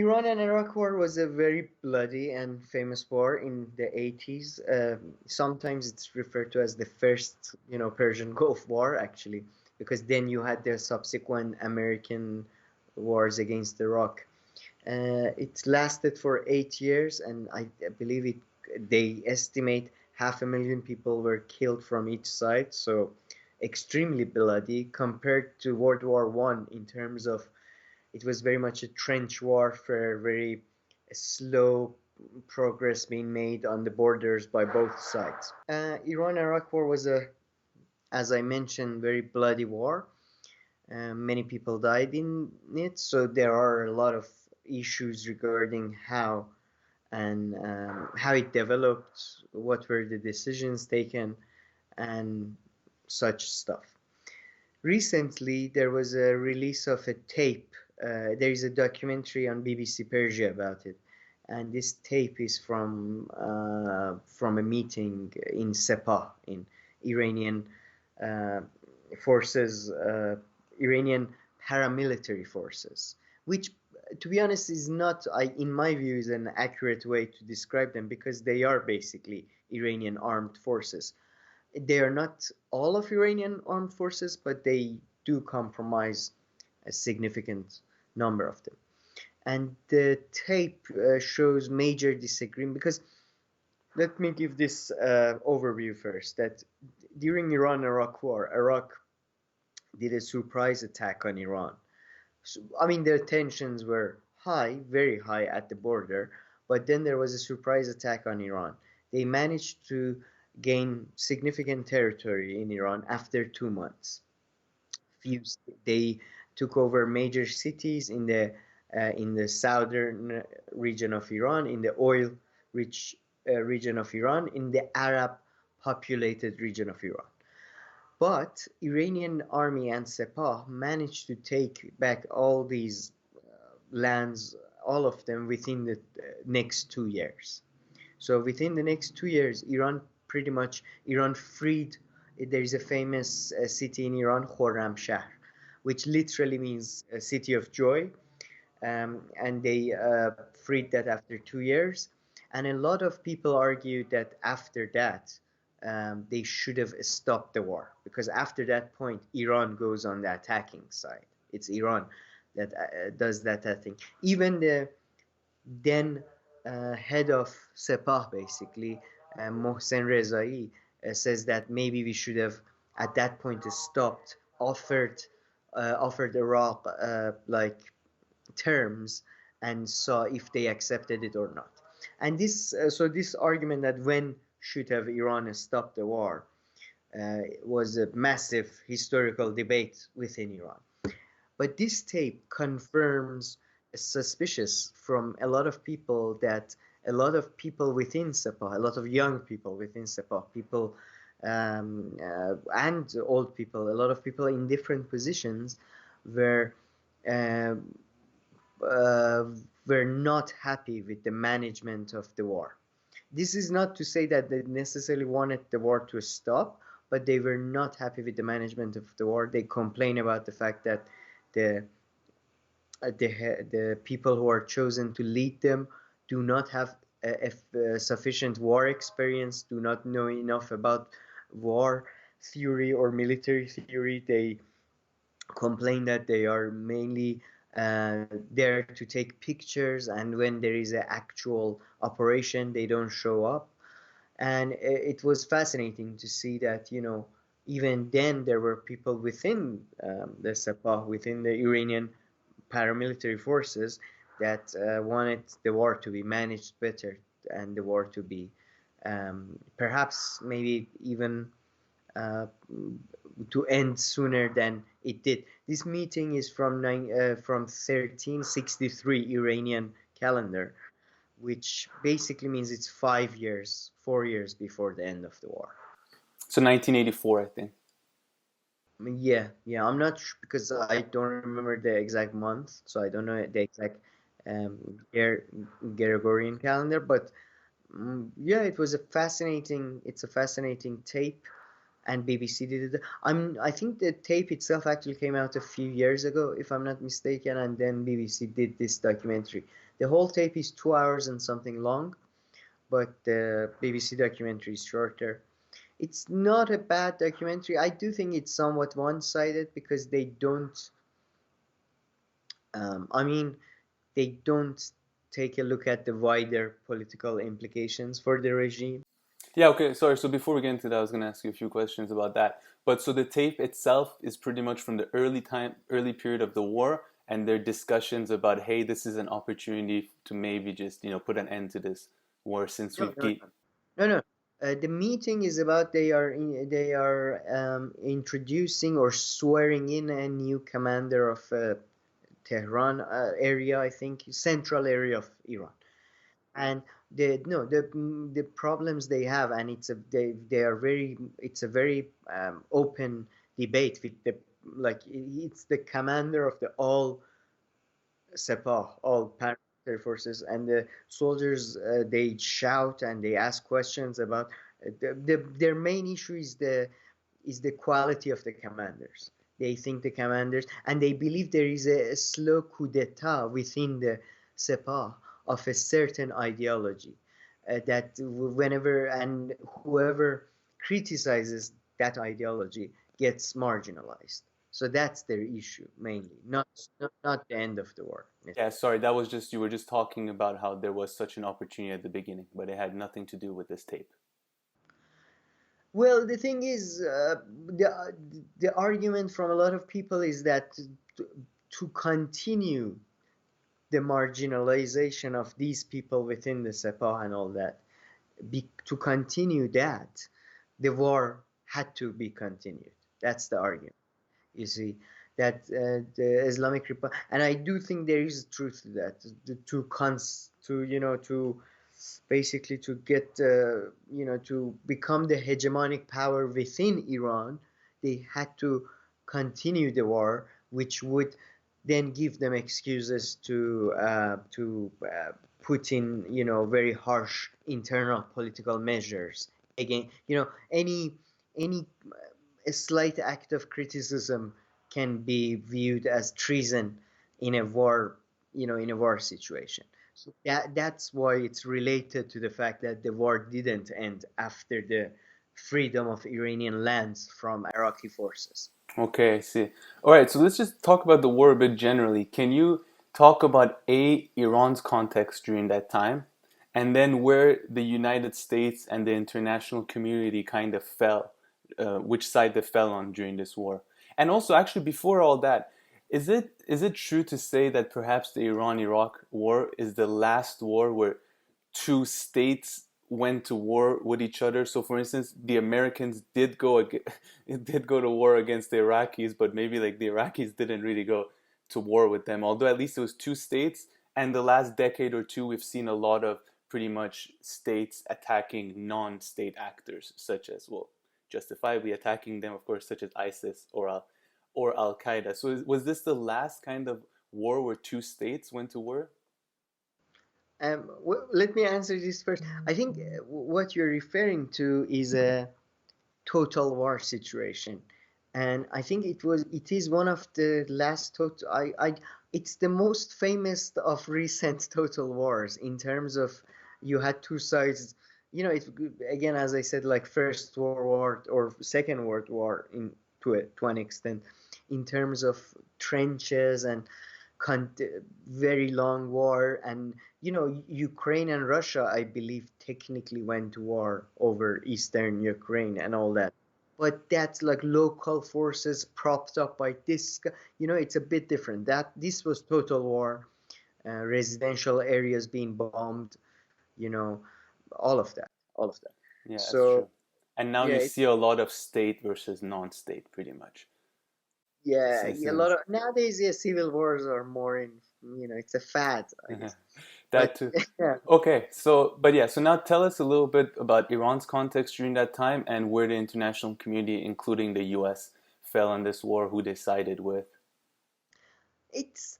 Iran and Iraq war was a very bloody and famous war in the 80s. Sometimes it's referred to as the first, Persian Gulf War, actually, because then you had the subsequent American wars against Iraq. It lasted for 8 years, and I believe they estimate 500,000 people were killed from each side. So extremely bloody compared to World War One in terms of it was very much a trench warfare, very slow progress being made on the borders by both sides. Iran-Iraq war was as I mentioned, very bloody war. Many people died in it, so there are a lot of issues regarding how it developed, what were the decisions taken, and such stuff. Recently, there was a release of a tape. There is a documentary on BBC Persia about it, and this tape is from a meeting in Sepah in Iranian uh, forces, Iranian paramilitary forces, which, to be honest, is not, in my view, is an accurate way to describe them because they are basically Iranian armed forces. They are not all of Iranian armed forces, but they do comprise a significant number of them. And the tape shows major disagreement because let me give this overview first. That during Iran-Iraq war, Iraq did a surprise attack on Iran. So, I mean, the tensions were high, very high at the border, but then there was a surprise attack on Iran. They managed to gain significant territory in Iran after 2 months. Few, they took over major cities in the southern region of Iran, in the oil-rich region of Iran, in the Arab-populated region of Iran. But Iranian army and Sepah managed to take back all these lands, all of them within the next 2 years. So within the next 2 years, Iran freed. There is a famous city in Iran, Khorramshahr, which literally means a city of joy, and they freed that after 2 years. And a lot of people argue that after that, they should have stopped the war because after that point, Iran goes on the attacking side. It's Iran that does that thing. Even the then head of Sepah, basically, Mohsen Rezai, says that maybe we should have at that point stopped, offered Iraq like terms and saw if they accepted it or not. And this argument that when should have Iran stopped the war was a massive historical debate within Iran. But this tape confirms suspicious from a lot of people that a lot of people within Sepah, a lot of young people within Sepah, people and old people, a lot of people in different positions were uh, uh, were not happy with the management of the war. This is not to say that they necessarily wanted the war to stop, but they were not happy with the management of the war. They complain about the fact that the the people who are chosen to lead them do not have sufficient war experience, do not know enough about war theory or military theory. They complain that they are mainly there to take pictures, and when there is an actual operation, they don't show up. And it was fascinating to see that, even then there were people within the Sepah, within the Iranian paramilitary forces that wanted the war to be managed better and the war to be perhaps maybe even uh, to end sooner than it did. This meeting is from 1363 Iranian calendar, which basically means it's 5 years, 4 years before the end of the war. So 1984, I think. I mean, yeah, I'm not sure because I don't remember the exact month, so I don't know the exact um, Gregorian calendar. But yeah, it's a fascinating tape, and BBC did it. I think the tape itself actually came out a few years ago, if I'm not mistaken, and then BBC did this documentary The whole tape is 2 hours and something long, but the BBC documentary is shorter. It's not a bad documentary. I do think it's somewhat one-sided because they don't. I mean, they don't take a look at the wider political implications for the regime. Yeah, okay, sorry. So before we get into that, I was going to ask you a few questions about that. But so the tape itself is pretty much from the early period of the war, and their discussions about, hey, this is an opportunity to maybe just, put an end to this war since No, we've no, ge- no, no, no. The meeting is about they are introducing or swearing in a new commander of Tehran area, I think, central area of Iran. And the no the problems they have, and they are very it's a very open debate with the like it's the commander of the all Sepah, all paramilitary forces, and the soldiers they shout and they ask questions about their main issue is the quality of the commanders. They think the commanders, and they believe there is a slow coup d'etat within the Sepah of a certain ideology that whenever and whoever criticizes that ideology gets marginalized. So that's their issue mainly, not the end of the war. Yeah, sorry, that was just, you were just talking about how there was such an opportunity at the beginning, but it had nothing to do with this tape. Well, the thing is, the argument from a lot of people is that to continue the marginalization of these people within the Sepah and all that, to continue that, the war had to be continued. That's the argument. You see that the Islamic Republic, and I do think there is truth to that. To basically to get to become the hegemonic power within Iran, they had to continue the war, which would then give them excuses to put in very harsh internal political measures again. Any a slight act of criticism can be viewed as treason in a war, in a war situation. So that's why it's related to the fact that the war didn't end after the freedom of Iranian lands from Iraqi forces. Okay, I see. All right, so let's just talk about the war a bit generally. Can you talk about Iran's context during that time, and then where the United States and the international community kind of fell, which side they fell on during this war? And also, actually, before all that, is it true to say that perhaps the Iran-Iraq war is the last war where two states went to war with each other? So, for instance, the Americans did go to war against the Iraqis, but maybe like the Iraqis didn't really go to war with them. Although at least it was two states, and the last decade or two, we've seen a lot of pretty much states attacking non-state actors, such as, well, justifiably attacking them, of course, such as ISIS or Al Qaeda. So, was this the last kind of war where two states went to war? Let me answer this first. I think what you're referring to is a total war situation, and I think it is one of the last total. It's the most famous of recent total wars in terms of you had two sides. It again, as I said, like First World War or Second World War to an extent, in terms of trenches and con- very long war. And Ukraine and Russia, I believe, technically went to war over eastern Ukraine and all that, but that's like local forces propped up by this. It's a bit different. That this was total war, residential areas being bombed, you know all of that. Yeah, that's So true. And now yeah, you see a lot of state versus non-state, pretty much. yeah, a Since lot of nowadays, yeah, civil wars are more in, it's a fad, I guess. But that too. yeah, Okay, so but yeah, so now tell us a little bit about Iran's context during that time and where the international community, including the U.S., fell in this war, who they sided with.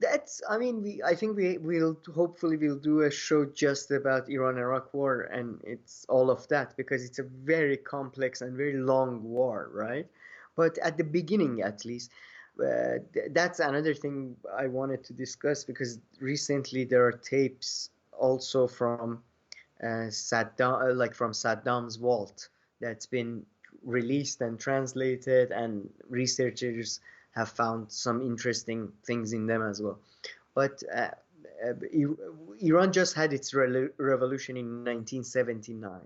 that's I mean, I think we'll hopefully we'll do a show just about Iran-Iraq war, and it's all of that because it's a very complex and very long war, right? But at the beginning, at least, That's another thing I wanted to discuss, because recently there are tapes also from Saddam, like from Saddam's vault, that's been released and translated, and researchers have found some interesting things in them as well. But Iran just had its revolution in 1979,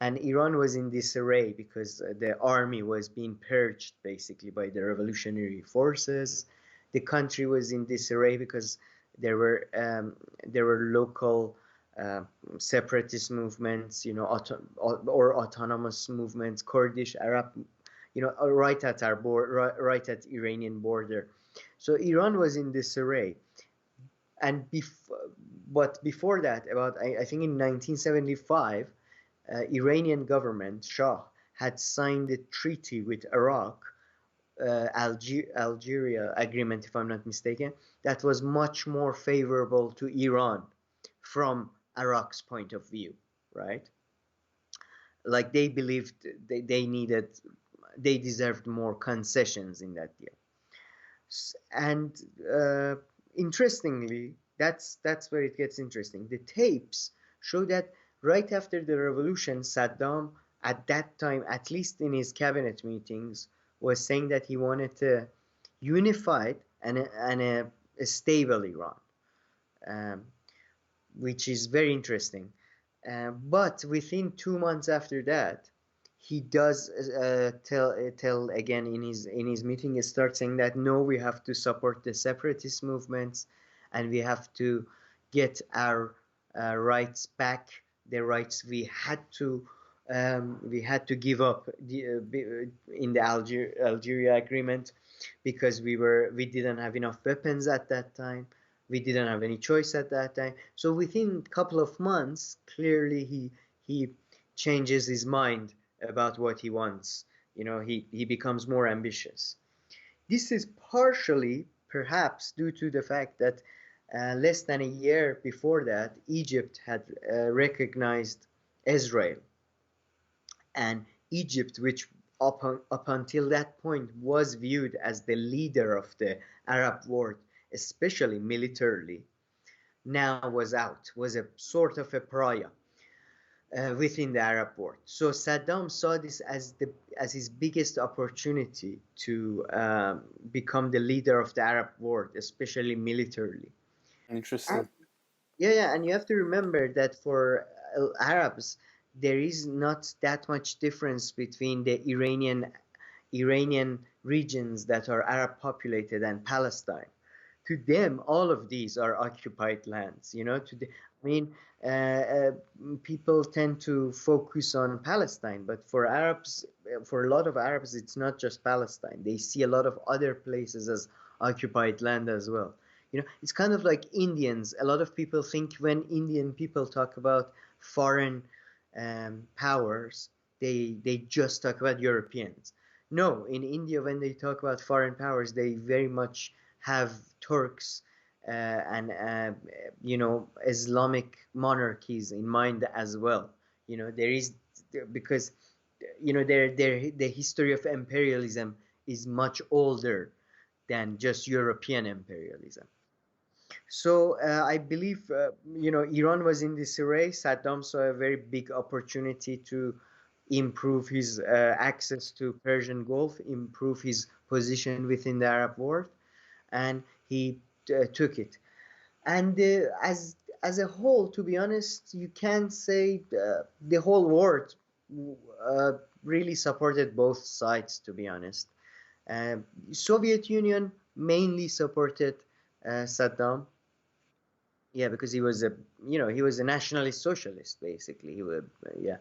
and Iran was in disarray because the army was being purged basically by the revolutionary forces. The country was in disarray because there were um, there were local uh, separatist movements, or autonomous movements, Kurdish, Arab, right at our right at Iranian border. So Iran was in disarray, and but before that, about I think in 1975, Iranian government, Shah, had signed a treaty with Iraq, Algeria agreement, if I'm not mistaken, that was much more favorable to Iran from Iraq's point of view, right? Like they believed they deserved more concessions in that deal. And uh, interestingly, that's where it gets interesting. The tapes show that right after the revolution, Saddam, at that time, at least in his cabinet meetings, was saying that he wanted a unified and a stable Iran, um, which is very interesting. But within 2 months after that, he does tell again in his meeting. He starts saying that no, we have to support the separatist movements, and we have to get our rights back. The rights we had to give up in the Algeria agreement, because we didn't have enough weapons at that time. We didn't have any choice at that time. So within a couple of months, clearly he changes his mind about what he wants. He becomes more ambitious. This is partially perhaps due to the fact that less than a year before that, Egypt had recognized Israel, and Egypt, which up until that point was viewed as the leader of the Arab world, especially militarily, now was a sort of a pariah within the Arab world. So Saddam saw this as his biggest opportunity to become the leader of the Arab world, especially militarily. And Interesting. yeah, and you have to remember that for Arabs, there is not that much difference between the Iranian regions that are Arab populated and Palestine. To them, all of these are occupied lands. I mean, uh, uh, people tend to focus on Palestine, but for Arabs, for a lot of Arabs, it's not just Palestine. They see a lot of other places as occupied land as well. It's kind of like Indians. A lot of people think when Indian people talk about foreign powers, they just talk about Europeans. No, in India, when they talk about foreign powers, they very much have Turks and Islamic monarchies in mind as well. There is, because the history of imperialism is much older than just European imperialism. So I believe Iran was in disarray. Saddam saw a very big opportunity to improve his access to Persian Gulf, improve his position within the Arab world, and he took it. And as a whole, to be honest, you can say the whole world uh, really supported both sides. To be honest, uh, Soviet Union mainly supported Saddam. Yeah, because he was a nationalist socialist basically. Yeah,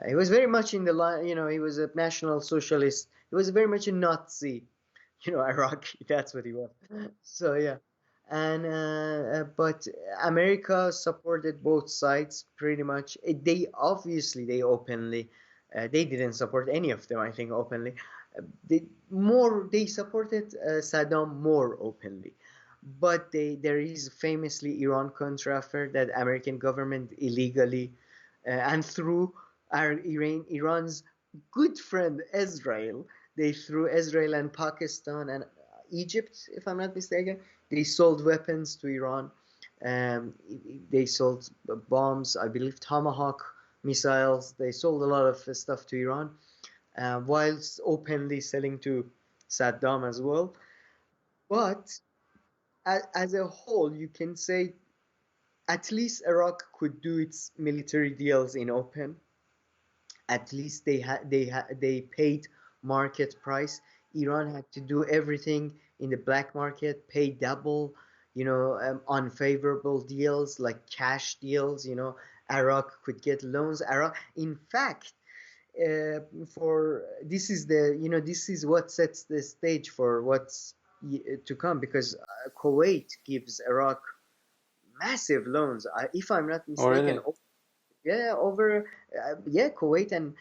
he was very much in the line. He was a national socialist. He was very much a Nazi. Iraqi. That's what he was. So yeah, and but America supported both sides pretty much. They obviously they openly, they didn't support any of them. I think openly, they supported Saddam more openly. But there is famously Iran-Contra affair that American government illegally and through Iran's good friend Israel, they threw Israel and Pakistan and Egypt, if I'm not mistaken. They sold weapons to Iran. Um, they sold bombs, I believe, Tomahawk missiles. They sold a lot of stuff to Iran, whilst openly selling to Saddam as well. But as a whole, you can say at least Iraq could do its military deals in open. At least they paid market price. Iran had to do everything in the black market, pay double, unfavorable deals like cash deals. Iraq could get loans. Iraq, in fact, for this is what sets the stage for what's to come, because Kuwait gives Iraq massive loans. If I'm not Oh, mistaken, really? yeah, over Kuwait. And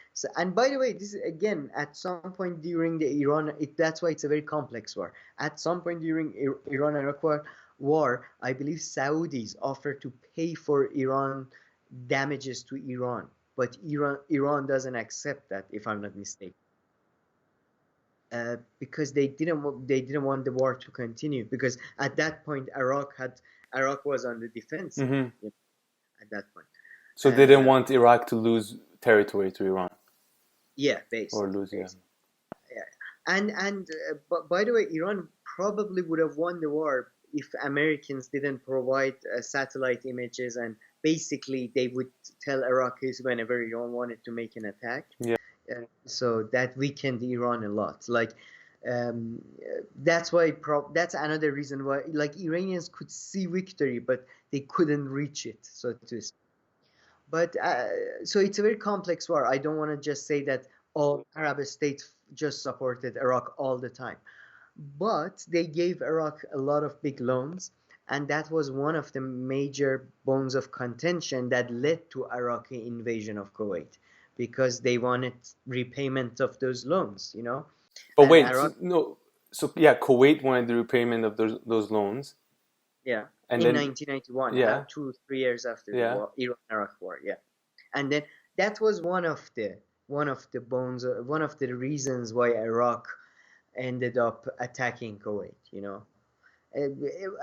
by the way, this is again at some point during the Iran. That's why it's a very complex war. At some point during Iran Iraq war, I believe Saudis offered to pay for Iran damages to Iran, but Iran doesn't accept that, if I'm not mistaken, because they didn't want the war to continue, because at that point Iraq was on the defensive, Mm-hmm. at that point. So they didn't Uh, want Iraq to lose territory to Iran yeah, or basically, lose, yeah. yeah. But by the way, Iran probably would have won the war if Americans didn't provide satellite images, and basically they would tell Iraqis whenever Iran wanted to make an attack. Yeah. So that weakened Iran a lot. Like, that's why that's another reason why, like, Iranians could see victory, but they couldn't reach it, so to speak. But so it's a very complex war. I don't want to just say that all Arab states just supported Iraq all the time, but they gave Iraq a lot of big loans, and that was one of the major bones of contention that led to Iraqi invasion of Kuwait, because they wanted repayment of those loans. But And wait, Iraq, no. So yeah, Kuwait wanted the repayment of those loans, yeah, and in then 1991, yeah, 2 3 years after the yeah. war, Iran-Iraq war, yeah. And then that was one of the bones, one of the reasons why Iraq ended up attacking Kuwait.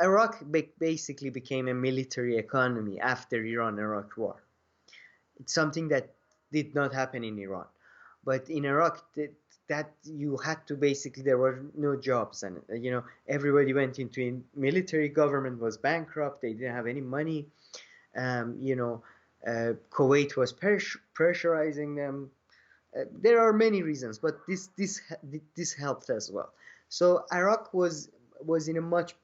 Iraq basically became a military economy after Iran-Iraq war. It's something that did not happen in Iran, but in Iraq, that you had to basically, there were no jobs, and everybody went into military. Government was bankrupt. They didn't have any money. Kuwait was pressurizing them. There are many reasons, but this helped as well. So Iraq was in a much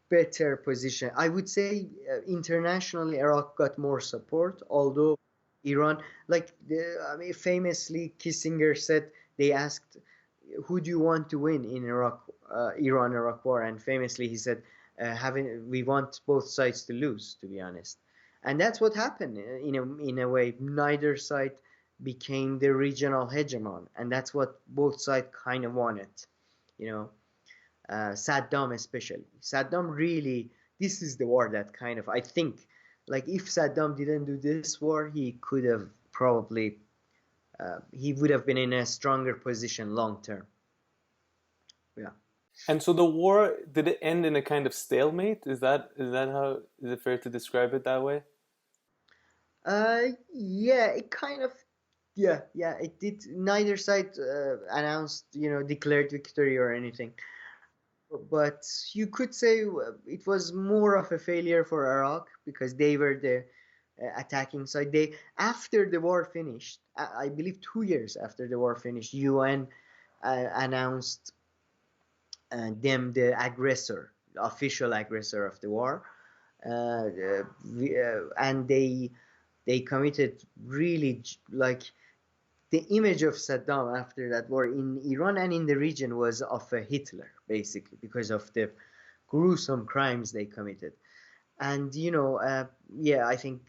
better position. I would say internationally, Iraq got more support, although Iran, like I mean, famously, Kissinger said they asked, "Who do you want to win in Iran-Iraq war?" And famously, he said, "We want both sides to lose." To be honest, and that's what happened. In a way, neither side became the regional hegemon, and that's what both sides kind of wanted. You know, Saddam especially. Saddam really, this is the war that kind of, I think, like if Saddam didn't do this war, he could have probably, he would have been in a stronger position long term. Yeah. And so the war, did it end in a kind of stalemate? Is that how, is it fair to describe it that way? Yeah, it kind of, yeah, it did. Neither side announced, declared victory or anything. But you could say it was more of a failure for Iraq, because they were the attacking side. They, after the war finished, I believe 2 years after the war finished, UN announced them the aggressor, the official aggressor of the war, and they committed really, like, the image of Saddam after that war in Iran and in the region was of a Hitler, basically, because of the gruesome crimes they committed. And yeah, I think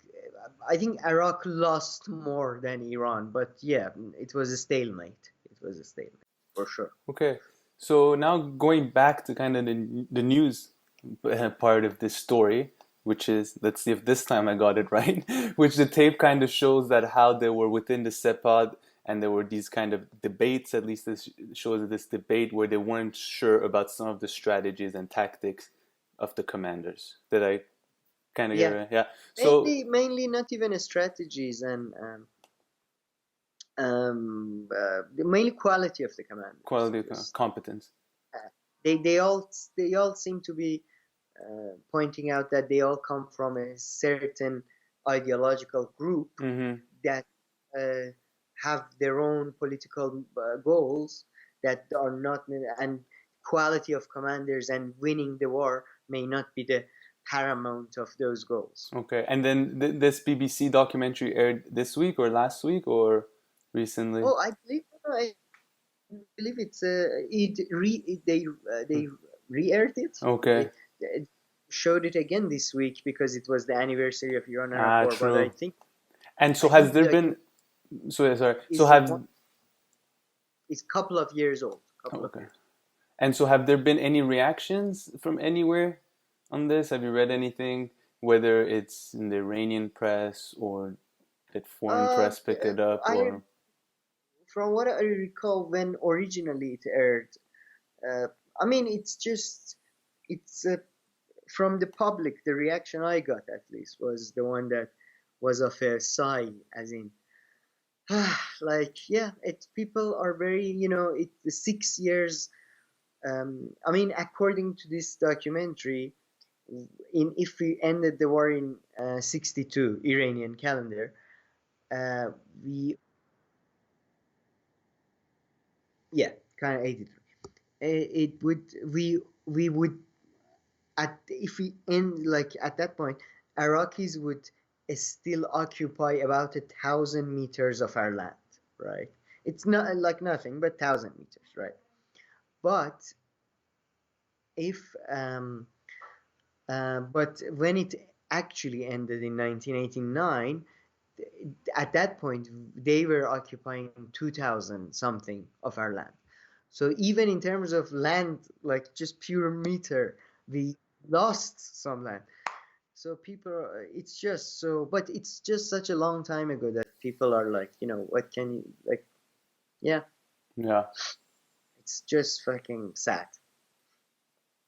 Iraq lost more than Iran, but yeah, it was a stalemate. It was a stalemate for sure. Okay. So now going back to kind of the news part of this story, which is, let's see if this time I got it right, which the tape kind of shows that how they were within the Sepad and there were these kind of debates. At least this shows this debate where they weren't sure about some of the strategies and tactics of the commanders. Did I kind of get Yeah, it? Yeah. So mainly not even strategies and mainly quality of the commanders. quality Just competence. they all seem to be pointing out that they all come from a certain ideological group Mm-hmm. that have their own political goals that are not, and quality of commanders and winning the war may not be the paramount of those goals. Okay. And then this BBC documentary aired this week or last week or recently? Oh, I believe it's they re-aired it. Okay. They showed it again this week because it was the anniversary of Iran-Iraq Ah, War. But I true. think And so I has think there like been, sorry. So is have, is couple of years old. Couple of okay. years. And so have there been any reactions from anywhere on this? Have you read anything, whether it's in the Iranian press or did foreign Uh, press pick it up I or? From what I recall when originally it aired, uh, I mean it's from the public. The reaction I got at least was the one that was of a sigh, as in like yeah, it people are very it's the 6 years. I mean, according to this documentary, in if we ended the war in 62 Iranian calendar, uh, we yeah, kind of 83. It would we would at if we end like at that point, Iraqis would still occupy about 1,000 meters of our land, right? It's not like nothing, but 1,000 meters, right? But if but when it actually ended in 1989, at that point they were occupying 2,000 something of our land. So even in terms of land, like just pure meter, we lost some land. So people, it's just so, but it's just such a long time ago that people are like, what can you like? Yeah, Yeah. it's just fucking sad.